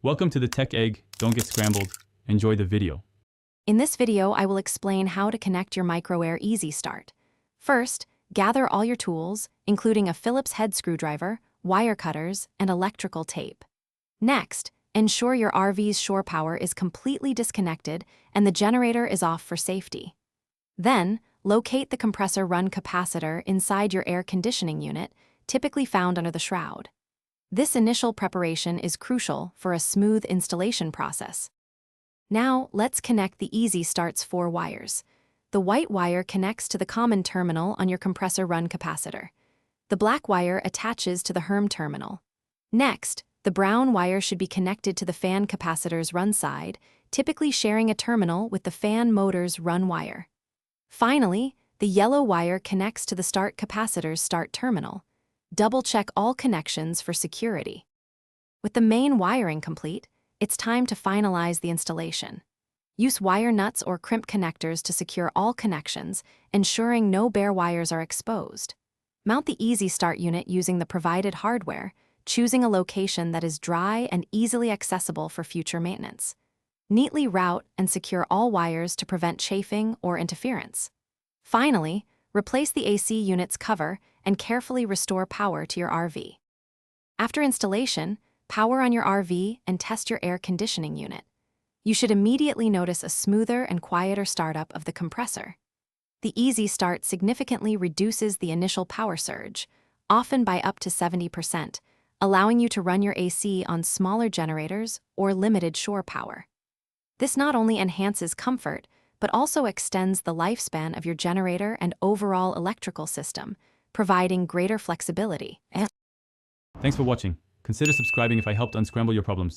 Welcome to the Tech Egg. Don't get scrambled. Enjoy the video. In this video, I will explain how to connect your MicroAir Easy Start. First, gather all your tools, including a Phillips head screwdriver, wire cutters, and electrical tape. Next, ensure your RV's shore power is completely disconnected and the generator is off for safety. Then, locate the compressor run capacitor inside your air conditioning unit, typically found under the shroud. This initial preparation is crucial for a smooth installation process. Now, let's connect the Easy Start's 4 wires. The white wire connects to the common terminal on your compressor run capacitor. The black wire attaches to the HERM terminal. Next, the brown wire should be connected to the fan capacitor's run side, typically sharing a terminal with the fan motor's run wire. Finally, the yellow wire connects to the start capacitor's start terminal. Double-check all connections for security. With the main wiring complete, it's time to finalize the installation. Use wire nuts or crimp connectors to secure all connections, ensuring no bare wires are exposed. Mount the Easy Start unit using the provided hardware, choosing a location that is dry and easily accessible for future maintenance. Neatly route and secure all wires to prevent chafing or interference. Finally, replace the AC unit's cover and carefully restore power to your RV. After installation, power on your RV and test your air conditioning unit. You should immediately notice a smoother and quieter startup of the compressor. The Easy Start significantly reduces the initial power surge, often by up to 70%, allowing you to run your AC on smaller generators or limited shore power. This not only enhances comfort, but also extends the lifespan of your generator and overall electrical system, providing greater flexibility. Thanks for watching. Consider subscribing if I helped unscramble your problems.